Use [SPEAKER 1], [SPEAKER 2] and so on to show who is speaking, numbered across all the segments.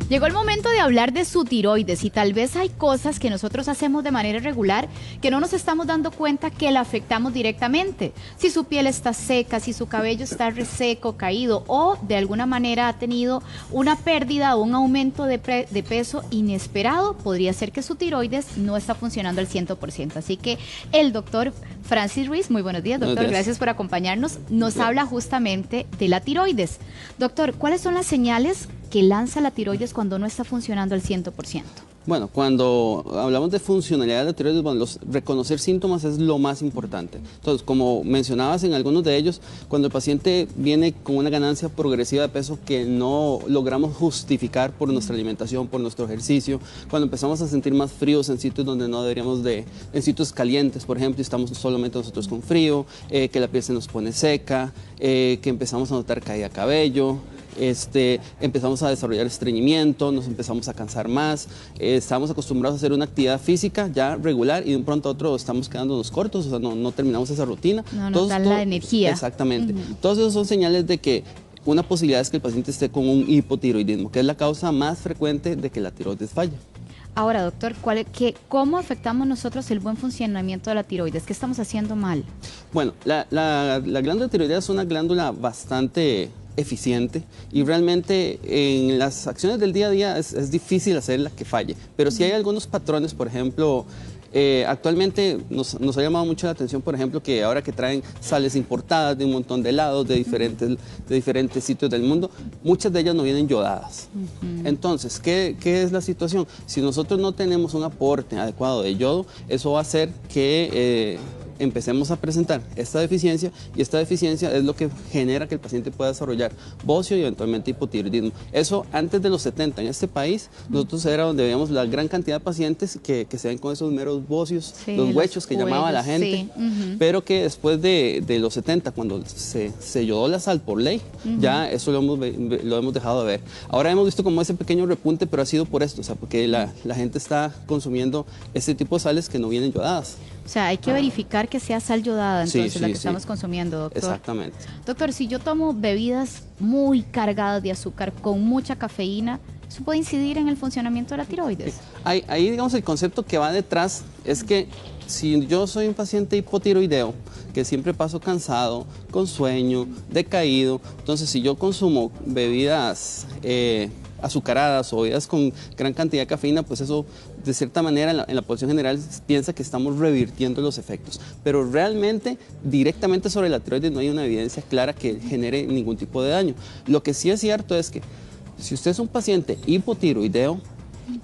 [SPEAKER 1] Llegó el momento de hablar de su tiroides y tal vez hay cosas que nosotros hacemos de manera irregular que no nos estamos dando cuenta que la afectamos directamente. Si su piel está seca, si su cabello está reseco, caído o de alguna manera ha tenido una pérdida o un aumento de peso inesperado, podría ser que su tiroides no está funcionando al 100%. Así que el doctor Francis Ruiz, muy buenos días, doctor, gracias por acompañarnos, nos habla justamente de la tiroides. Doctor, ¿cuáles son las señales que lanza la tiroides cuando no está funcionando al 100%?
[SPEAKER 2] Bueno, cuando hablamos de funcionalidad de la tiroides, bueno, reconocer síntomas es lo más importante. Entonces, como mencionabas en algunos de ellos, cuando el paciente viene con una ganancia progresiva de peso que no logramos justificar por nuestra alimentación, por nuestro ejercicio, cuando empezamos a sentir más fríos en sitios donde no deberíamos en sitios calientes, por ejemplo, y estamos solamente nosotros con frío, que la piel se nos pone seca, que empezamos a notar caída de cabello, empezamos a desarrollar estreñimiento, nos empezamos a cansar más, estamos acostumbrados a hacer una actividad física ya regular y de un pronto a otro estamos quedándonos cortos, o sea, no terminamos esa rutina.
[SPEAKER 1] No nos da la energía.
[SPEAKER 2] Exactamente. Todos esos son señales de que una posibilidad es que el paciente esté con un hipotiroidismo, que es la causa más frecuente de que la tiroides falle.
[SPEAKER 1] Ahora, doctor, ¿cómo afectamos nosotros el buen funcionamiento de la tiroides? ¿Qué estamos haciendo mal?
[SPEAKER 2] Bueno, la glándula tiroidea es una glándula bastante eficiente y realmente en las acciones del día a día es difícil hacerla que falle, pero sí hay algunos patrones, por ejemplo, actualmente nos ha llamado mucho la atención, por ejemplo, que ahora que traen sales importadas de un montón de lados, de diferentes sitios del mundo, muchas de ellas no vienen yodadas. Entonces, ¿qué es la situación? Si nosotros no tenemos un aporte adecuado de yodo, eso va a hacer que empecemos a presentar esta deficiencia, y esta deficiencia es lo que genera que el paciente pueda desarrollar bocio y eventualmente hipotiroidismo. Eso antes de los 70 en este país, nosotros era donde veíamos la gran cantidad de pacientes que se ven con esos meros bocios, sí, los huechos que llamaba la gente, sí. Pero que después de los 70, cuando se yodó la sal por ley, ya eso lo hemos dejado de ver. Ahora hemos visto como ese pequeño repunte, pero ha sido por esto, o sea, porque la gente está consumiendo este tipo de sales que no vienen yodadas.
[SPEAKER 1] O sea, hay que verificar que sea sal yodada, entonces, la que estamos consumiendo, doctor.
[SPEAKER 2] Exactamente.
[SPEAKER 1] Doctor, si yo tomo bebidas muy cargadas de azúcar, con mucha cafeína, ¿eso puede incidir en el funcionamiento de la tiroides?
[SPEAKER 2] Ahí, digamos, el concepto que va detrás es que si yo soy un paciente hipotiroideo, que siempre paso cansado, con sueño, decaído, entonces si yo consumo bebidas azucaradas o bebidas con gran cantidad de cafeína, pues eso de cierta manera en la población general piensa que estamos revirtiendo los efectos, pero realmente directamente sobre la tiroides no hay una evidencia clara que genere ningún tipo de daño. Lo que sí es cierto es que si usted es un paciente hipotiroideo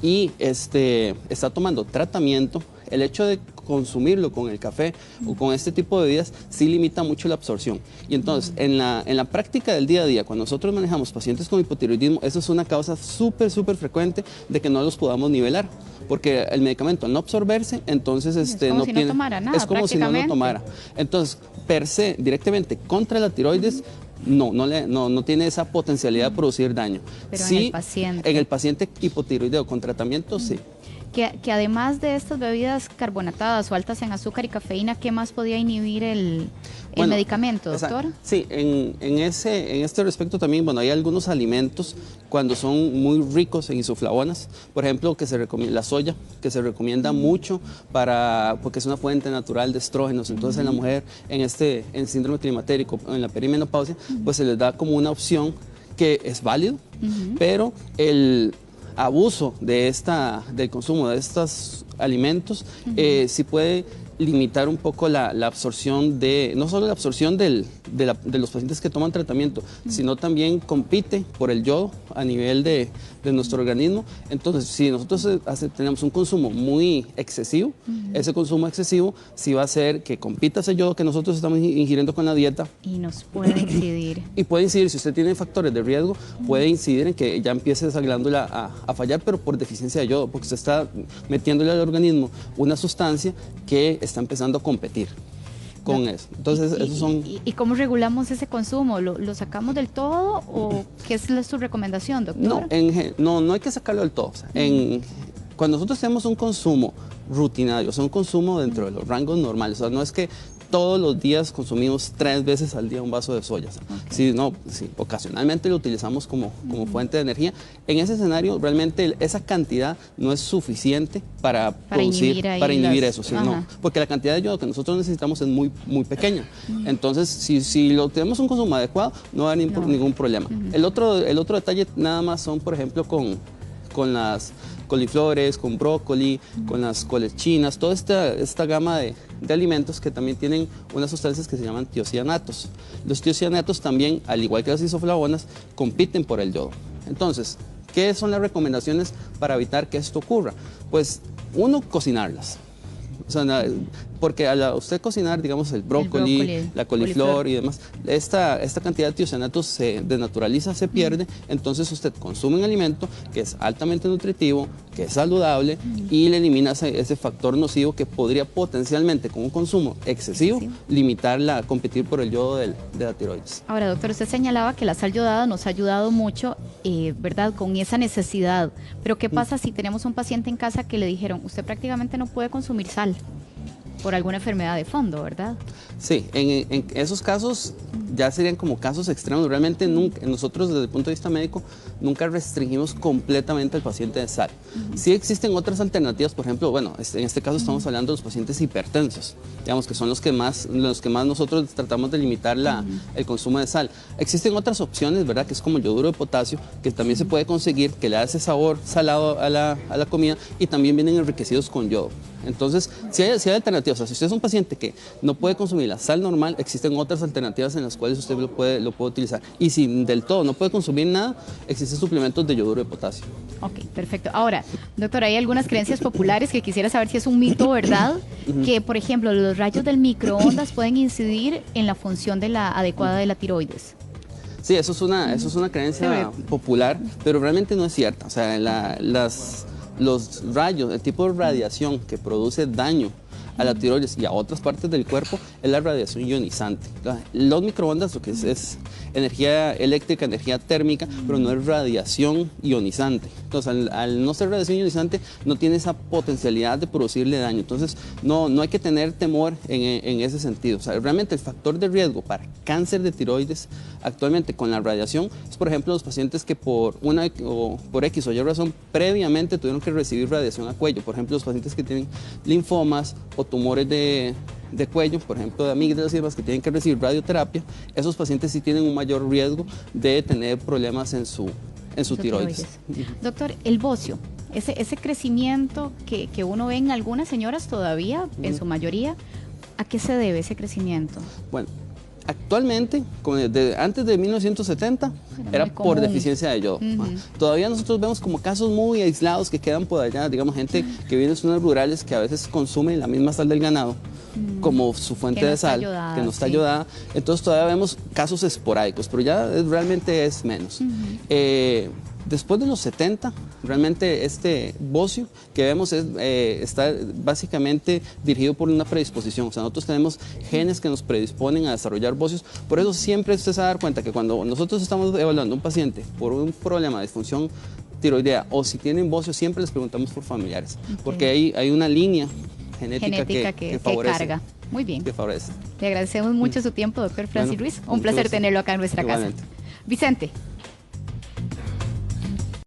[SPEAKER 2] y está tomando tratamiento, el hecho de consumirlo con el café o con este tipo de bebidas sí limita mucho la absorción. Y entonces, en la práctica del día a día, cuando nosotros manejamos pacientes con hipotiroidismo, eso es una causa súper frecuente de que no los podamos nivelar. Porque el medicamento al no absorberse, entonces
[SPEAKER 1] no tomara nada,
[SPEAKER 2] es como si no tomara. Entonces, per se, directamente contra la tiroides, no tiene esa potencialidad de producir daño.
[SPEAKER 1] Pero
[SPEAKER 2] sí,
[SPEAKER 1] en
[SPEAKER 2] el paciente hipotiroideo con tratamiento, sí.
[SPEAKER 1] Que además de estas bebidas carbonatadas o altas en azúcar y cafeína, ¿qué más podía inhibir el medicamento, doctor?
[SPEAKER 2] Sí, en este respecto también, bueno, hay algunos alimentos cuando son muy ricos en isoflavonas, por ejemplo, la soya, que se recomienda mucho porque es una fuente natural de estrógenos. Entonces, en la mujer, en síndrome climatérico, en la perimenopausia, pues se les da como una opción que es válido, pero el abuso del consumo de estos alimentos sí puede limitar un poco la absorción no solo la absorción de los pacientes que toman tratamiento, sino también compite por el yodo a nivel de nuestro organismo. Entonces, si nosotros tenemos un consumo muy excesivo, ese consumo excesivo sí va a hacer que compita ese yodo que nosotros estamos ingiriendo con la dieta.
[SPEAKER 1] Y nos puede incidir.
[SPEAKER 2] Y puede incidir, si usted tiene factores de riesgo, puede incidir en que ya empiece esa glándula a fallar, pero por deficiencia de yodo, porque usted está metiéndole al organismo una sustancia que está empezando a competir con eso. Entonces, esos son...
[SPEAKER 1] ¿Y cómo regulamos ese consumo? ¿Lo sacamos del todo o qué es su recomendación, doctor?
[SPEAKER 2] No hay que sacarlo del todo. O sea, cuando nosotros tenemos un consumo rutinario, o sea, un consumo dentro de los rangos normales, o sea, no es que todos los días consumimos 3 veces al día un vaso de soya. Si no, si ocasionalmente lo utilizamos como fuente de energía, en ese escenario realmente esa cantidad no es suficiente para inhibir eso, ¿sí? No, porque la cantidad de yodo que nosotros necesitamos es muy pequeña. Entonces, si lo tenemos un consumo adecuado, no va a haber ningún problema. El otro detalle nada más son, por ejemplo, con las coliflores, con brócoli, con las coles chinas, toda esta gama de alimentos que también tienen unas sustancias que se llaman tiocianatos. Los tiocianatos también, al igual que las isoflavonas, compiten por el yodo. Entonces, ¿qué son las recomendaciones para evitar que esto ocurra? Pues, uno, cocinarlas. O sea, porque al usted cocinar, digamos, el brócoli, la coliflor y demás, esta cantidad de tiocianatos se desnaturaliza, se pierde, entonces usted consume un alimento que es altamente nutritivo, que es saludable y le elimina ese factor nocivo que podría potencialmente, con un consumo excesivo, limitarla a competir por el yodo de la tiroides.
[SPEAKER 1] Ahora, doctor, usted señalaba que la sal yodada nos ha ayudado mucho, ¿verdad?, con esa necesidad, pero ¿qué pasa si tenemos un paciente en casa que le dijeron, usted prácticamente no puede consumir sal por alguna enfermedad de fondo, ¿verdad?
[SPEAKER 2] Sí, en esos casos ya serían como casos extremos. Realmente nosotros desde el punto de vista médico nunca restringimos completamente al paciente de sal. Sí existen otras alternativas, por ejemplo, bueno, en este caso estamos hablando de los pacientes hipertensos, digamos que son los que más nosotros tratamos de limitar el consumo de sal. Existen otras opciones, ¿verdad?, que es como el yoduro de potasio, que también se puede conseguir, que le da ese sabor salado a la comida y también vienen enriquecidos con yodo. Entonces, si hay alternativas, o sea, si usted es un paciente que no puede consumir la sal normal, existen otras alternativas en las cuales usted lo puede utilizar. Y si del todo no puede consumir nada, existen suplementos de yoduro de potasio.
[SPEAKER 1] Ok, perfecto. Ahora, doctor, hay algunas creencias populares que quisiera saber si es un mito o verdad, que, por ejemplo, los rayos del microondas pueden incidir en la función adecuada de la tiroides.
[SPEAKER 2] Sí, eso es una creencia popular, pero realmente no es cierta. O sea, los rayos, el tipo de radiación que produce daño a la tiroides y a otras partes del cuerpo es la radiación ionizante. Los microondas, lo que es energía eléctrica, energía térmica, pero no es radiación ionizante. Entonces, al no ser radiación ionizante, no tiene esa potencialidad de producirle daño. Entonces, no hay que tener temor en ese sentido. O sea, realmente el factor de riesgo para cáncer de tiroides actualmente con la radiación es, por ejemplo, los pacientes que por X o Y razón previamente tuvieron que recibir radiación a cuello. Por ejemplo, los pacientes que tienen linfomas o tumores de cuello, por ejemplo, de amígdalas y demás, que tienen que recibir radioterapia, esos pacientes sí tienen un mayor riesgo de tener problemas en su tiroides.
[SPEAKER 1] Doctor, el bocio, ese crecimiento que uno ve en algunas señoras todavía, en su mayoría, ¿a qué se debe ese crecimiento?
[SPEAKER 2] Bueno, actualmente, antes de 1970, era por deficiencia de yodo. Todavía nosotros vemos como casos muy aislados que quedan por allá, digamos, gente que vive en zonas rurales que a veces consume la misma sal del ganado como su fuente de sal, que no está ayudada. Entonces todavía vemos casos esporádicos, pero ya realmente es menos. Después de los 70, realmente este bocio que vemos está básicamente dirigido por una predisposición. O sea, nosotros tenemos genes que nos predisponen a desarrollar bocios. Por eso siempre usted se va a dar cuenta que cuando nosotros estamos evaluando a un paciente por un problema de disfunción tiroidea o si tienen bocio, siempre les preguntamos por familiares. Porque hay una línea genética que favorece.
[SPEAKER 1] Carga. Muy bien.
[SPEAKER 2] Que favorece.
[SPEAKER 1] Le agradecemos mucho su tiempo, doctor Francis Ruiz. Un placer tenerlo acá en nuestra casa. Vicente.